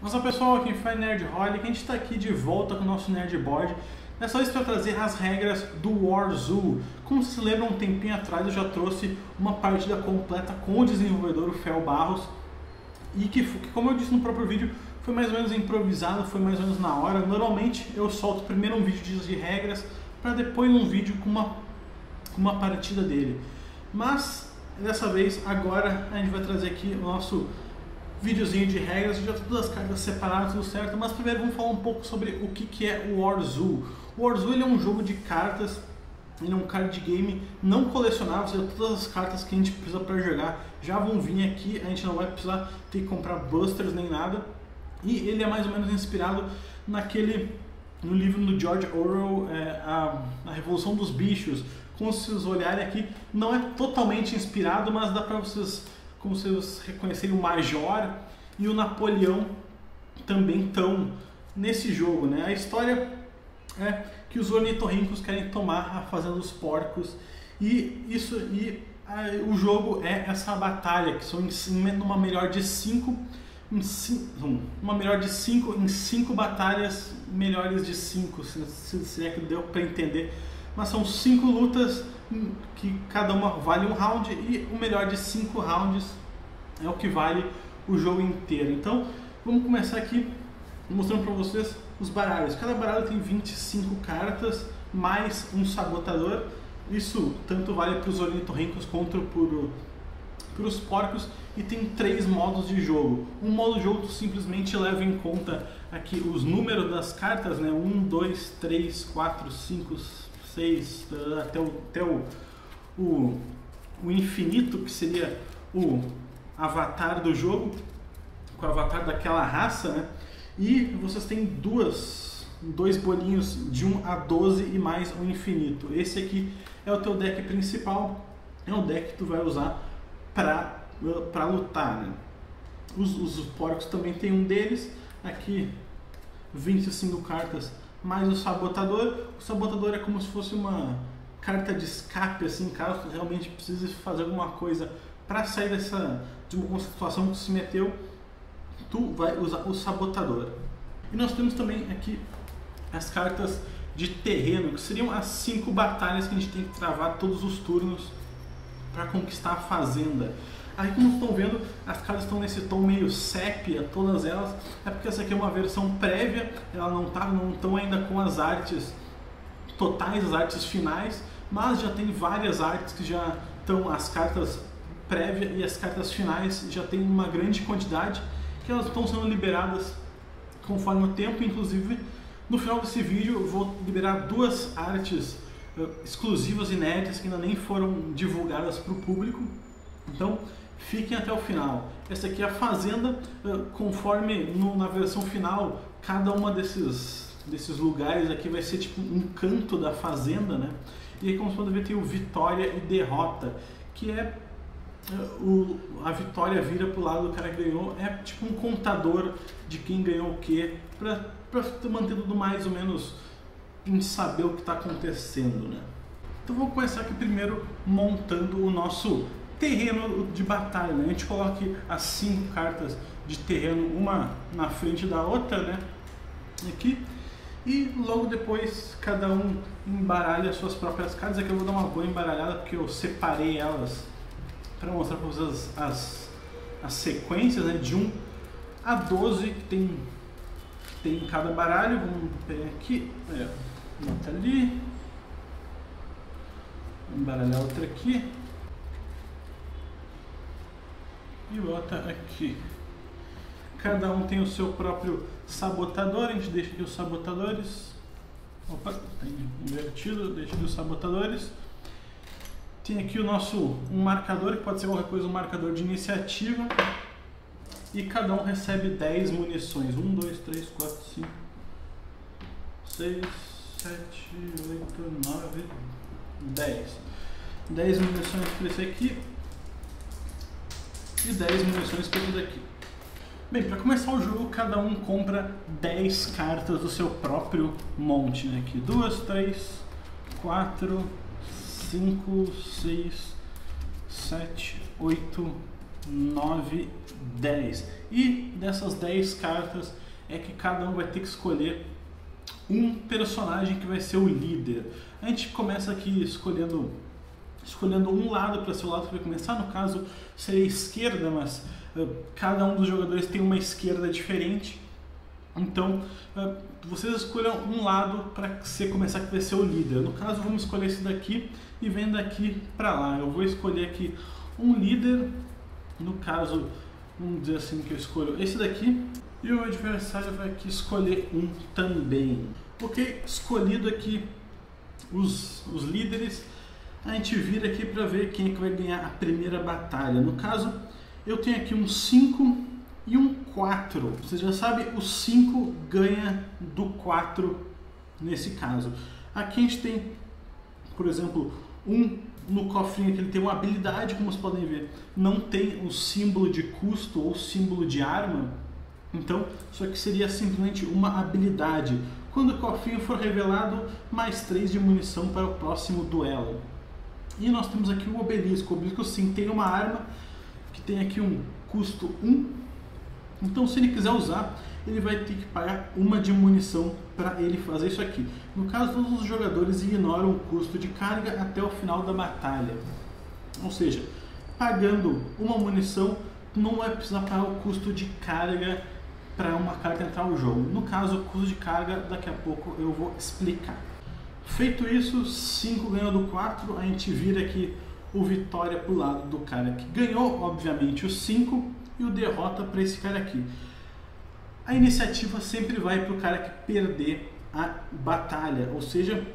Olá pessoal, aqui foi Nerdholic, a gente está aqui de volta com o nosso Nerdboard. Dessa vez para trazer as regras do War Zoo. Como vocês se lembram, um tempinho atrás eu já trouxe uma partida completa com o desenvolvedor, o Fel Barros. E que como eu disse no próprio vídeo, foi mais ou menos improvisado, foi mais ou menos na hora. Normalmente eu solto primeiro um vídeo de regras, para depois um vídeo com uma partida dele. Mas dessa vez, agora a gente vai trazer aqui o nosso videozinho de regras, já todas as cartas separadas, tudo certo. Mas primeiro vamos falar um pouco sobre o que é o War Zoo. O War Zoo ele é um jogo de cartas, ele é um card game não colecionável, ou seja, todas as cartas que a gente precisa para jogar já vão vir aqui, a gente não vai precisar ter que comprar busters nem nada. E ele é mais ou menos inspirado no livro do George Orwell, a Revolução dos Bichos. Como vocês olharem aqui, não é totalmente inspirado, mas dá para vocês, como vocês reconhecerem, o Major e o Napoleão também estão nesse jogo, né? A história é que os ornitorrincos querem tomar a Fazenda dos Porcos o jogo é essa batalha, que são numa melhor de 5 em 5 batalhas melhores de 5, se é que deu para entender. Mas são 5 lutas que cada uma vale um round e o melhor de 5 rounds é o que vale o jogo inteiro. Então vamos começar aqui mostrando para vocês os baralhos. Cada baralho tem 25 cartas mais um sabotador. Isso tanto vale para os ornitorrincos quanto para os porcos. E tem 3 modos de jogo. Um modo de jogo simplesmente leva em conta aqui os números das cartas, né? 1, 2, 3, 4, 5, 6, até o infinito, que seria o avatar do jogo, com o avatar daquela raça, né? E vocês têm dois bolinhos de 1 a 12 e mais um infinito. Esse aqui é o teu deck principal, é o deck que tu vai usar para lutar, né? Os porcos também tem um deles, aqui 25 cartas mais o sabotador. O sabotador é como se fosse uma carta de escape, assim, caso tu realmente precise fazer alguma coisa para sair de uma situação que tu se meteu, tu vai usar o sabotador. E nós temos também aqui as cartas de terreno, que seriam as 5 batalhas que a gente tem que travar todos os turnos para conquistar a fazenda. Aí, como vocês estão vendo, as cartas estão nesse tom meio sépia, todas elas. É porque essa aqui é uma versão prévia, ela não estão ainda com as artes totais, as artes finais, mas já tem várias artes que já estão, as cartas prévias e as cartas finais já tem uma grande quantidade, que elas estão sendo liberadas conforme o tempo. Inclusive, no final desse vídeo eu vou liberar 2 artes exclusivas, inéditas, que ainda nem foram divulgadas para o público. Então fiquem até o final. Essa aqui é a fazenda, conforme na versão final, cada uma desses lugares aqui vai ser tipo um canto da fazenda, né? E aí, como vocês podem ver, tem o vitória e derrota, que é a vitória vira pro lado do cara que ganhou, é tipo um contador de quem ganhou o que, para manter tudo mais ou menos em saber o que está acontecendo, né? Então vamos começar aqui primeiro montando o nosso terreno de batalha, né? A gente coloca aqui as 5 cartas de terreno, uma na frente da outra, né? Aqui. E logo depois cada um embaralha as suas próprias cartas. Aqui eu vou dar uma boa embaralhada porque eu separei elas para mostrar para vocês as sequências, né? De 1 a 12 que tem em cada baralho. Vamos pegar aqui, bota ali, embaralhar outra aqui e bota aqui. Cada um tem o seu próprio sabotador. A gente deixa aqui os sabotadores. Opa, tá invertido, deixa aqui os sabotadores. Tem aqui um marcador, que pode ser qualquer coisa, um marcador de iniciativa. E cada um recebe 10 munições. 1, 2, 3, 4, 5, 6, 7, 8, 9, 10. 10 munições para esse aqui. E 10 munições para esse daqui. Bem, para começar o jogo, cada um compra 10 cartas do seu próprio monte, né? Aqui 2, 3, 4, 5, 6, 7, 8, 9, 10. E dessas 10 cartas é que cada um vai ter que escolher um personagem que vai ser o líder. A gente começa aqui escolhendo um lado para ser o lado que vai começar. No caso seria a esquerda, mas cada um dos jogadores tem uma esquerda diferente. Então vocês escolham um lado para você começar, que vai ser o líder. No caso vamos escolher esse daqui e vem daqui para lá. Eu vou escolher aqui um líder. No caso, vamos dizer assim que eu escolho esse daqui. E o adversário vai aqui escolher um também. Ok, escolhido aqui os líderes, a gente vira aqui para ver quem é que vai ganhar a primeira batalha. No caso, eu tenho aqui um 5 e um 4. Você já sabe, o 5 ganha do 4 nesse caso. Aqui a gente tem, por exemplo, no cofrinho que ele tem uma habilidade, como vocês podem ver, não tem o símbolo de custo ou símbolo de arma. Então, isso aqui seria simplesmente uma habilidade. Quando o cofrinho for revelado, mais 3 de munição para o próximo duelo. E nós temos aqui o obelisco. O obelisco sim tem uma arma que tem aqui um custo 1. Então, se ele quiser usar, ele vai ter que pagar 1 de munição para ele fazer isso aqui. No caso, todos os jogadores ignoram o custo de carga até o final da batalha. Ou seja, pagando 1 munição, não vai precisar pagar o custo de carga para uma carta entrar no jogo. No caso, o custo de carga, daqui a pouco eu vou explicar. Feito isso, 5 ganhou do 4, a gente vira aqui o vitória para o lado do cara que ganhou, obviamente, o 5, e o derrota para esse cara aqui. A iniciativa sempre vai para o cara que perder a batalha, ou seja,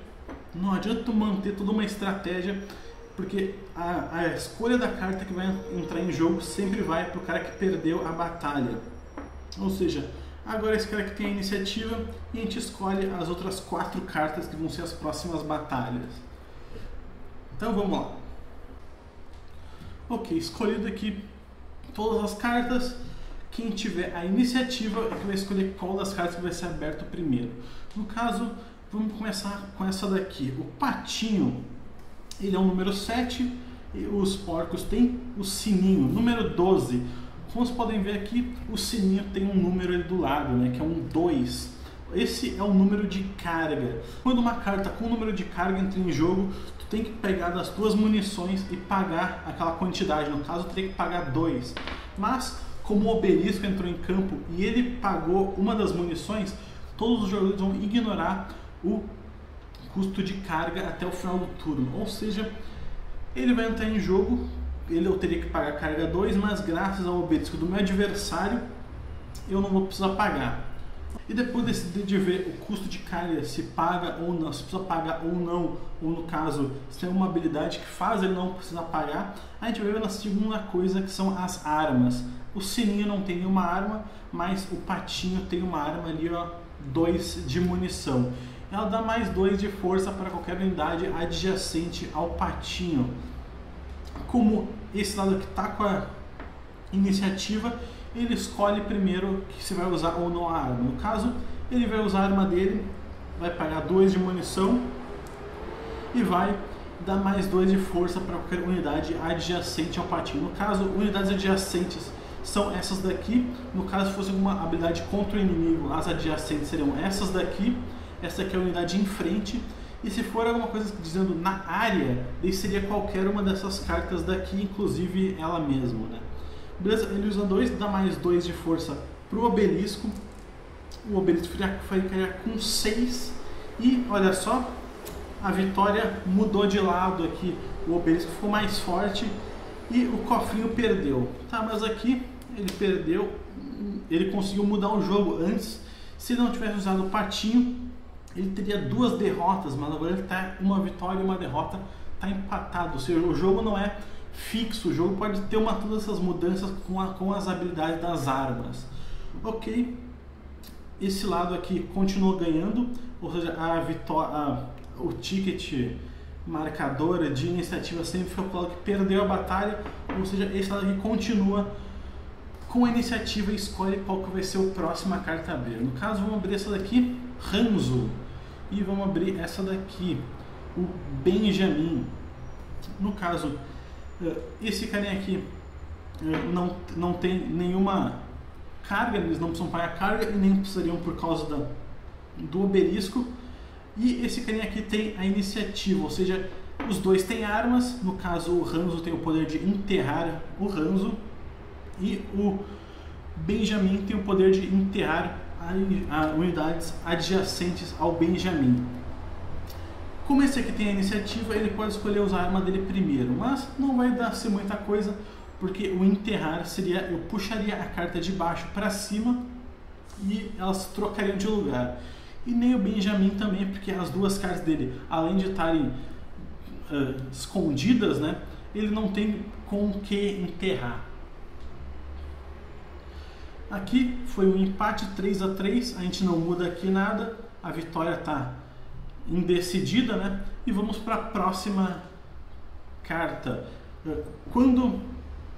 não adianta manter toda uma estratégia, porque a escolha da carta que vai entrar em jogo sempre vai para o cara que perdeu a batalha. Ou seja, agora esse cara que tem a iniciativa e a gente escolhe as outras 4 cartas que vão ser as próximas batalhas. Então vamos lá. Ok, escolhido aqui todas as cartas. Quem tiver a iniciativa é que vai escolher qual das cartas que vai ser aberto primeiro. No caso, vamos começar com essa daqui. O patinho, ele é o número 7 e os porcos têm o sininho, número 12. Como vocês podem ver aqui, o sininho tem um número ali do lado, né, que é um 2. Esse é o número de carga. Quando uma carta com número de carga entra em jogo, tu tem que pegar das tuas munições e pagar aquela quantidade. No caso, tu tem que pagar 2. Mas, como o obelisco entrou em campo e ele pagou uma das munições, todos os jogadores vão ignorar o custo de carga até o final do turno. Ou seja, ele vai entrar em jogo, eu teria que pagar carga 2, mas graças ao obelisco do meu adversário, eu não vou precisar pagar. E depois de ver o custo de carga, se paga ou não, se precisa pagar ou não, ou no caso, se tem uma habilidade que faz ele não precisar pagar, a gente vai ver na segunda coisa, que são as armas. O sininho não tem nenhuma arma, mas o patinho tem uma arma ali, ó, 2 de munição. Ela dá mais 2 de força para qualquer unidade adjacente ao patinho. Como esse lado aqui está com a iniciativa, ele escolhe primeiro que se vai usar ou não a arma. No caso, ele vai usar a arma dele, vai pagar 2 de munição e vai dar mais 2 de força para qualquer unidade adjacente ao patinho. No caso, unidades adjacentes são essas daqui. No caso, se fosse alguma habilidade contra o inimigo, as adjacentes seriam essas daqui. Essa aqui é a unidade em frente. E se for alguma coisa dizendo na área, ele seria qualquer uma dessas cartas daqui, inclusive ela mesma, né? Beleza? Ele usa 2, dá mais 2 de força para o obelisco. O obelisco ficaria com 6. E olha só, a vitória mudou de lado aqui. O obelisco ficou mais forte e o cofrinho perdeu. Tá, mas aqui ele perdeu, ele conseguiu mudar o jogo. Antes, se não tivesse usado o patinho, ele teria 2 derrotas, mas agora ele está uma vitória e uma derrota, está empatado. Ou seja, o jogo não é fixo, o jogo pode ter todas essas mudanças com as habilidades das armas. Ok, esse lado aqui continuou ganhando, ou seja, o ticket marcador de iniciativa sempre foi o lado que perdeu a batalha, ou seja, esse lado aqui continua com a iniciativa e escolhe qual que vai ser a próxima carta a abrir. No caso, vamos abrir essa daqui, Hanzo, e vamos abrir essa daqui, o Benjamin. No caso, esse carinha aqui, não tem nenhuma carga, eles não precisam pagar carga e nem precisariam por causa do obelisco. E esse carinha aqui tem a iniciativa, ou seja, os dois têm armas. No caso, o Hanzo tem o poder de enterrar o Hanzo e o Benjamin tem o poder de enterrar unidades adjacentes ao Benjamin. Como esse aqui tem a iniciativa, ele pode escolher usar a arma dele primeiro, mas não vai ser muita coisa, porque o enterrar seria, eu puxaria a carta de baixo para cima e elas trocariam de lugar. E nem o Benjamin também, porque as duas cartas dele, além de estarem escondidas, né, ele não tem com o que enterrar. Aqui foi um empate 3-3, a gente não muda aqui nada, a vitória está indecidida, né? E vamos para a próxima carta. Quando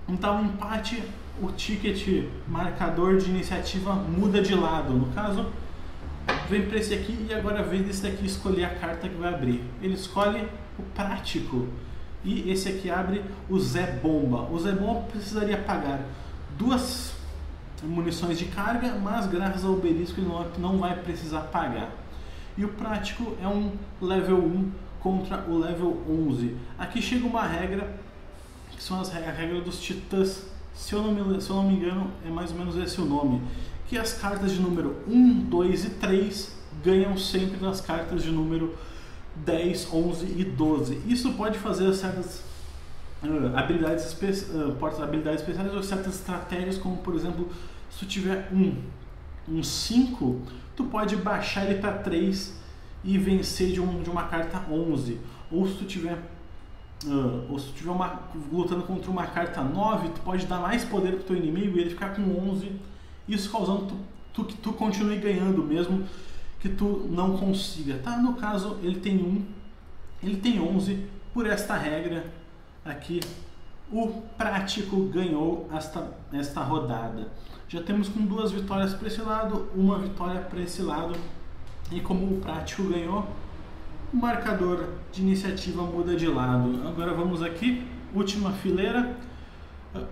está um empate, o ticket marcador de iniciativa muda de lado. No caso, vem para esse aqui e agora vem desse aqui escolher a carta que vai abrir. Ele escolhe o prático e esse aqui abre o Zé Bomba. O Zé Bomba precisaria pagar 2 munições de carga, mas graças ao obelisco ele não vai precisar pagar. E o prático é um level 1 contra o level 11. Aqui chega uma regra, que são as regras dos titãs. Se eu não me engano, é mais ou menos esse o nome. Que as cartas de número 1, 2 e 3 ganham sempre nas cartas de número 10, 11 e 12. Isso pode fazer certas habilidades especiais ou certas estratégias, como por exemplo, se tu tiver um 5, tu pode baixar ele para 3 e vencer de uma carta 11. Ou se tu tiver lutando contra uma carta 9, tu pode dar mais poder para o teu inimigo e ele ficar com 11, isso causando que tu continue ganhando mesmo que tu não consiga, tá? No caso, ele tem 11, por esta regra aqui, o prático ganhou esta rodada. Já temos com 2 vitórias para esse lado, 1 vitória para esse lado, e como o prático ganhou, o marcador de iniciativa muda de lado. Agora vamos aqui, última fileira,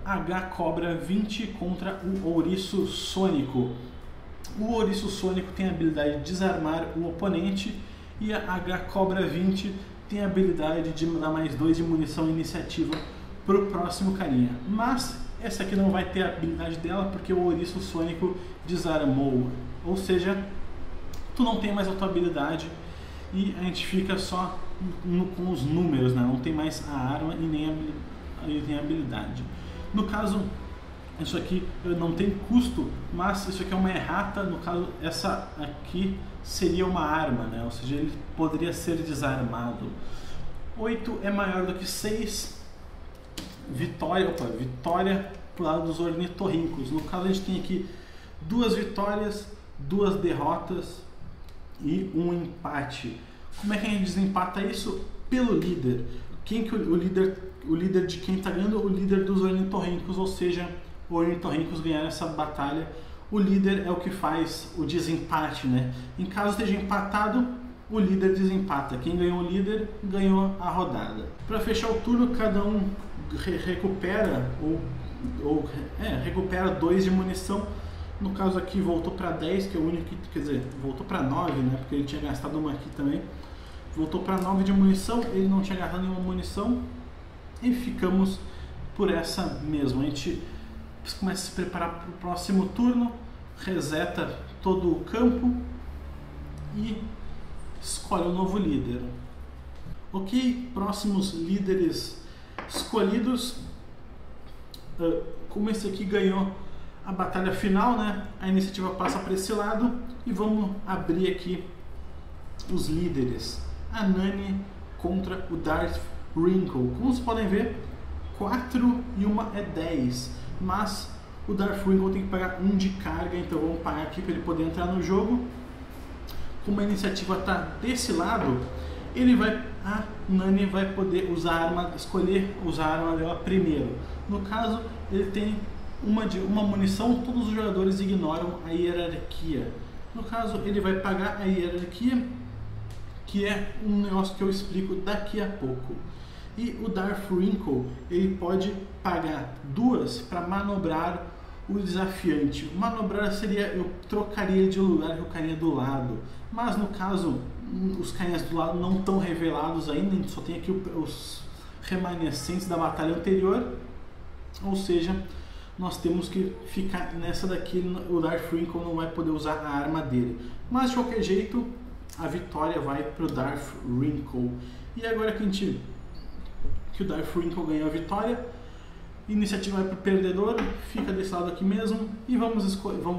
H Cobra 20 contra o Ouriço Sônico. O Ouriço Sônico tem a habilidade de desarmar o oponente e a H Cobra 20 tem a habilidade de dar mais 2 de munição iniciativa para o próximo carinha. Mas essa aqui não vai ter a habilidade dela porque o Ouriço Sônico desarmou. Ou seja, tu não tem mais a tua habilidade e a gente fica só com os números, né? Não tem mais a arma e nem a habilidade. No caso, isso aqui não tem custo, mas isso aqui é uma errata. No caso, essa aqui seria uma arma, né? Ou seja, ele poderia ser desarmado. 8 é maior do que 6. Vitória pro lado dos ornitorrincos. No caso, a gente tem aqui 2 vitórias, 2 derrotas e um empate. Como é que a gente desempata isso? Pelo líder. O líder de quem está ganhando? O líder dos ornitorrincos, ou seja, o ornitorrincos ganhar essa batalha. O líder é o que faz o desempate, né? Em caso esteja empatado, o líder desempata. Quem ganhou o líder ganhou a rodada. Para fechar o turno, cada um recupera recupera 2 de munição. No caso aqui voltou para 10, que é o único que, quer dizer, voltou para 9, né? Porque ele tinha gastado uma aqui também. Voltou para 9 de munição, ele não tinha gastado nenhuma munição. E ficamos por essa mesmo. A gente começa a se preparar para o próximo turno, reseta todo o campo e escolhe um novo líder. Ok, próximos líderes escolhidos. Como esse aqui ganhou a batalha final, né? A iniciativa passa para esse lado e vamos abrir aqui os líderes. A Nani contra o Darth Wrinkle. Como vocês podem ver, 4 e uma é 10, mas o Darth Wrinkle tem que pagar 1 de carga, então vamos pagar aqui para ele poder entrar no jogo. Como a iniciativa está desse lado, a Nani vai poder escolher usar a arma dela primeiro. No caso, ele tem uma munição, todos os jogadores ignoram a hierarquia. No caso, ele vai pagar a hierarquia, que é um negócio que eu explico daqui a pouco. E o Darth Wrinkle, ele pode pagar 2 para manobrar o desafiante. Manobrar seria, eu trocaria ele de lugar com o carinha do lado. Mas no caso, os carinhas do lado não estão revelados ainda, a gente só tem aqui os remanescentes da batalha anterior. Ou seja, nós temos que ficar nessa daqui, o Darth Wrinkle não vai poder usar a arma dele. Mas de qualquer jeito, a vitória vai para o Darth Wrinkle. E agora que o Darth Wrinkle ganhou a vitória, iniciativa vai para o perdedor, fica desse lado aqui mesmo. E vamos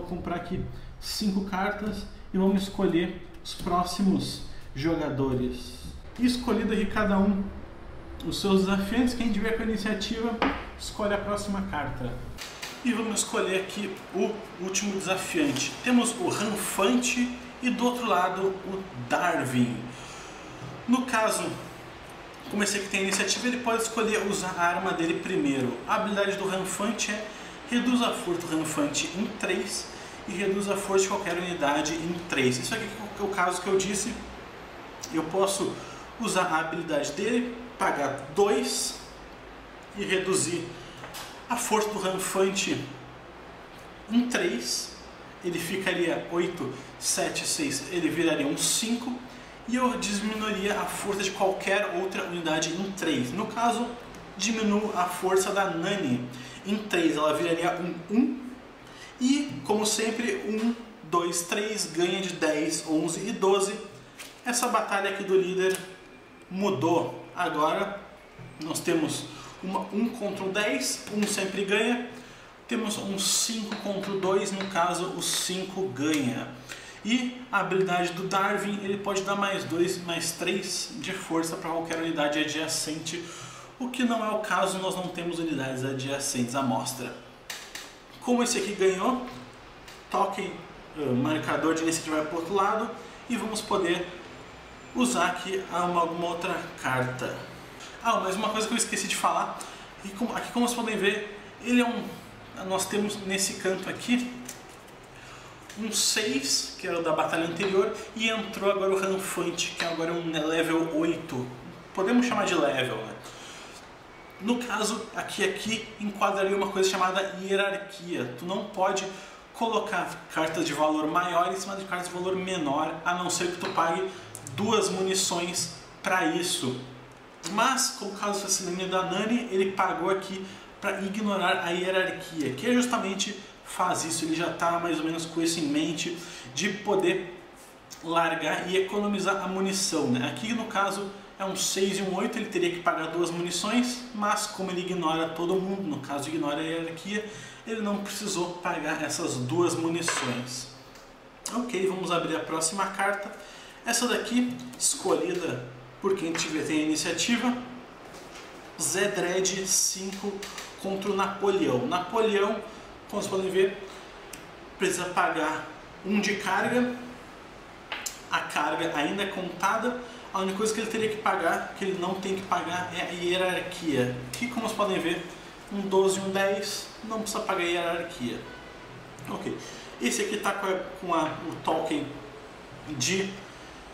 comprar aqui 5 cartas e vamos escolher os próximos jogadores. E escolhido aqui cada um os seus desafiantes, quem tiver com a iniciativa escolhe a próxima carta. E vamos escolher aqui o último desafiante. Temos o Ranfante e do outro lado o Darwin. No caso, como esse aqui tem a iniciativa, ele pode escolher usar a arma dele primeiro. A habilidade do Ranfante é reduz a força do Ranfante em 3 e reduz a força de qualquer unidade em 3. Isso aqui é o caso que eu disse. Eu posso usar a habilidade dele, pagar 2 e reduzir a força do Ranfante em 3. Ele ficaria 8, 7, 6, ele viraria um 5. E eu diminuiria a força de qualquer outra unidade em 3. No caso, diminuo a força da Nani em 3, ela viraria um 1. E, como sempre, 1, 2, 3, ganha de 10, 11 e 12. Essa batalha aqui do líder mudou. Agora, nós temos 1 contra o 10, 1 sempre ganha. Temos um 5 contra o 2, no caso, o 5 ganha. E a habilidade do Darwin, ele pode dar mais 2, mais 3 de força para qualquer unidade adjacente, o que não é o caso, nós não temos unidades adjacentes à mostra. Como esse aqui ganhou, toquem o marcador de iniciativa para o outro lado e vamos poder usar aqui alguma outra carta. Mas uma coisa que eu esqueci de falar, aqui como vocês podem ver, ele é nós temos nesse canto aqui um 6, que era o da batalha anterior, e entrou agora o Ranfante, que agora é um level 8. Podemos chamar de level, né? No caso, aqui enquadraria uma coisa chamada hierarquia. Tu não pode colocar cartas de valor maior em cima de cartas de valor menor, a não ser que tu pague 2 munições para isso. Mas, como o caso do assassinato da Nani, ele pagou aqui para ignorar a hierarquia, que é justamente faz isso, ele já está mais ou menos com isso em mente, de poder largar e economizar a munição, né? Aqui no caso é um 6 e um 8, ele teria que pagar 2 munições, mas como ele ignora todo mundo, no caso ignora a hierarquia, ele não precisou pagar essas 2 munições. Ok, vamos abrir a próxima carta. Essa daqui, escolhida por quem tem a iniciativa, Zedred 5 contra o Napoleão. Napoleão, como vocês podem ver, precisa pagar 1 de carga. A carga ainda é contada. A única coisa que ele teria que pagar, que ele não tem que pagar, é a hierarquia. Aqui, como vocês podem ver, um 12 e um 10, não precisa pagar a hierarquia. Ok. Esse aqui está com o token de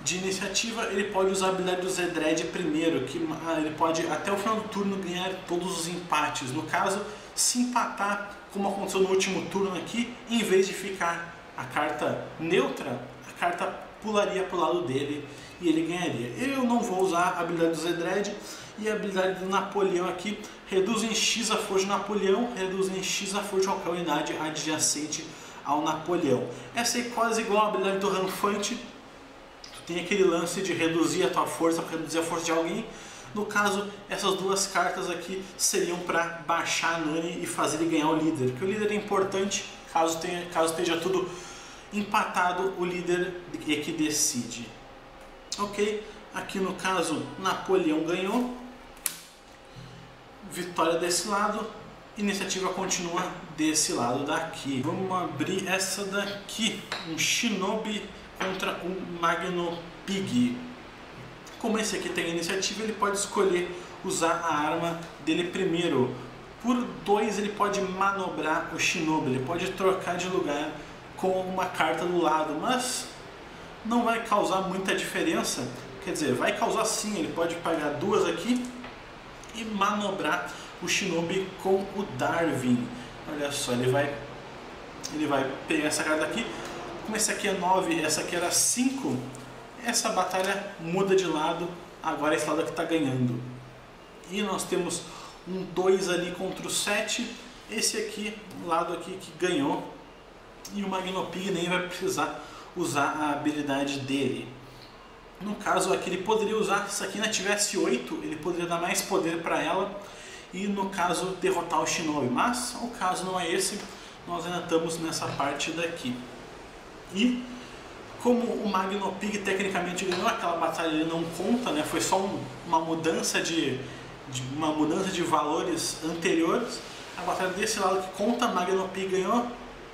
iniciativa. Ele pode usar a habilidade do Zedred primeiro, que ele pode até o final do turno ganhar todos os empates. No caso, se empatar, como aconteceu no último turno aqui, em vez de ficar a carta neutra, a carta pularia para o lado dele e ele ganharia. Eu não vou usar a habilidade do Zedred, e a habilidade do Napoleão aqui reduz em X a força do Napoleão, reduz em X a força de qualquer unidade adjacente ao Napoleão. Essa é quase igual à habilidade do Ranfante. Tu tem aquele lance de reduzir a tua força para reduzir a força de alguém. No caso, essas 2 cartas aqui seriam para baixar a Nani e fazer ele ganhar o líder, porque o líder é importante, caso esteja tudo empatado, o líder é que decide. Ok, aqui no caso, Napoleão ganhou, vitória desse lado, iniciativa continua desse lado daqui. Vamos abrir essa daqui, um Shinobi contra um Magno Pig. Como esse aqui tem a iniciativa, ele pode escolher usar a arma dele primeiro. Por 2 ele pode manobrar o Shinobi, ele pode trocar de lugar com uma carta do lado, mas não vai causar muita diferença. Quer dizer, vai causar sim, ele pode pagar 2 aqui e manobrar o Shinobi com o Darwin. Olha só, ele vai pegar essa carta aqui. Como esse aqui é 9, essa aqui era 5, essa batalha muda de lado, agora esse lado aqui está ganhando. E nós temos um 2 ali contra o 7, esse aqui, o lado aqui que ganhou, e o Magnopig nem vai precisar usar a habilidade dele. No caso aqui ele poderia usar, se aqui ainda tivesse 8, ele poderia dar mais poder para ela e no caso derrotar o Shinobi, mas o caso não é esse, nós ainda estamos nessa parte daqui. E como o Magnopig tecnicamente ganhou aquela batalha, ele não conta, né? Foi só uma mudança de valores anteriores. A batalha desse lado que conta, Magnopig ganhou,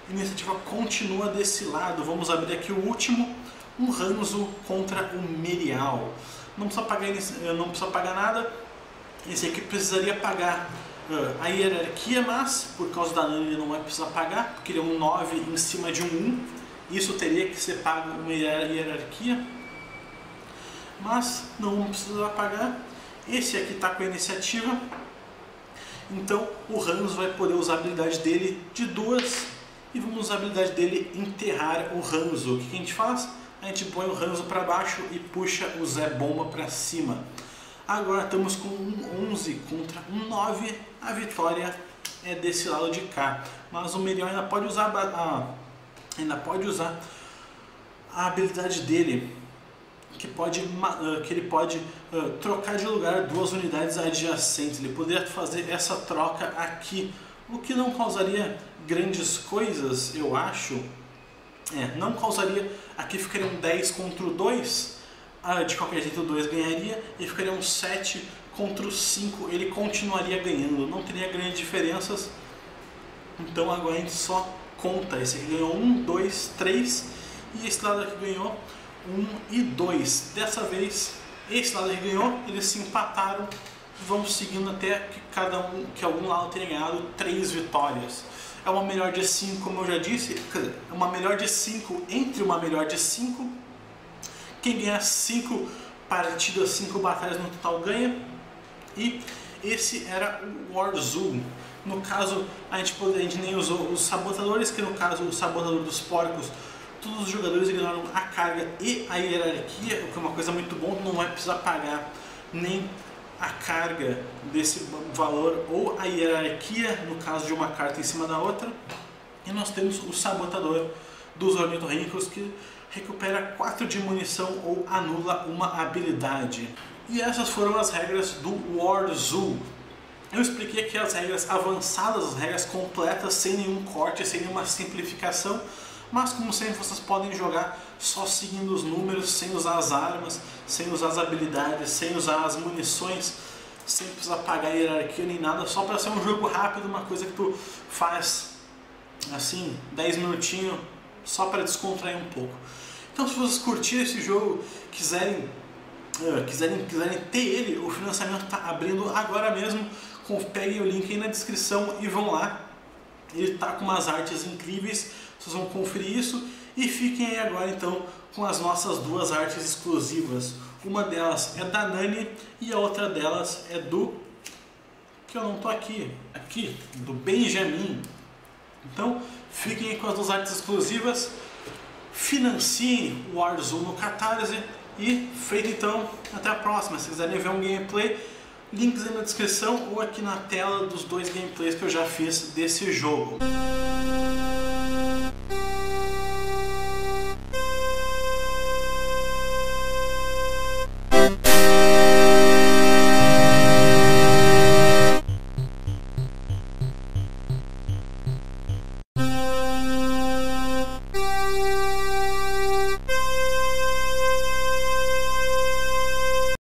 a iniciativa continua desse lado. Vamos abrir aqui o último, um Hanzo contra o Merial. Não precisa pagar nada. Esse aqui precisaria pagar a hierarquia, mas por causa da Nani ele não vai precisar pagar, porque ele é um 9 em cima de um 1. Isso teria que ser pago uma hierarquia, mas não precisa pagar. Esse aqui está com a iniciativa, então o Hanzo vai poder usar a habilidade dele de 2 e vamos usar a habilidade dele enterrar o Hanzo. O que a gente faz? A gente põe o Hanzo para baixo e puxa o Zé Bomba para cima. Agora estamos com um 11 contra um 9, a vitória é desse lado de cá, mas o Merial ainda pode usar a habilidade dele, que ele pode trocar de lugar 2 unidades adjacentes. Ele poderia fazer essa troca aqui, o que não causaria grandes coisas, eu acho. Não causaria, aqui ficaria um 10 contra o 2, de qualquer jeito o 2 ganharia, e ficaria um 7 contra o 5, ele continuaria ganhando, não teria grandes diferenças. Então agora a gente só conta, esse aqui ganhou 1, 2, 3 e esse lado aqui ganhou 1 e 2. Dessa vez esse lado aqui ganhou, eles se empataram, vamos seguindo até que algum lado tenha ganhado 3 vitórias. É uma melhor de 5, como eu já disse, é uma melhor de 5 entre uma melhor de 5. Quem ganhar 5 partidas, 5 batalhas no total ganha. E esse era o Warzoo. No caso, a gente nem usou os sabotadores, que no caso o sabotador dos porcos, todos os jogadores ignoram a carga e a hierarquia, o que é uma coisa muito bom, não vai precisar pagar nem a carga desse valor ou a hierarquia, no caso de uma carta em cima da outra. E nós temos o sabotador dos ornitorrincos, que recupera 4 de munição ou anula uma habilidade. E essas foram as regras do Warzoo. Eu expliquei aqui as regras avançadas, as regras completas, sem nenhum corte, sem nenhuma simplificação, mas como sempre vocês podem jogar só seguindo os números, sem usar as armas, sem usar as habilidades, sem usar as munições, sem precisar pagar a hierarquia nem nada, só para ser um jogo rápido, uma coisa que tu faz assim, 10 minutinhos, só para descontrair um pouco. Então se vocês curtirem esse jogo, quiserem ter ele, o financiamento está abrindo agora mesmo. Peguem o link aí na descrição e vão lá. Ele está com umas artes incríveis, vocês vão conferir isso. E fiquem aí agora então com as nossas 2 artes exclusivas. Uma delas é da Nani e a outra delas é do... que eu não tô aqui, do Benjamin. Então fiquem aí com as 2 artes exclusivas. Financiem o Warzoo no Catarse. E feito então, até a próxima. Se quiserem ver um gameplay, links aí na descrição ou aqui na tela dos 2 gameplays que eu já fiz desse jogo.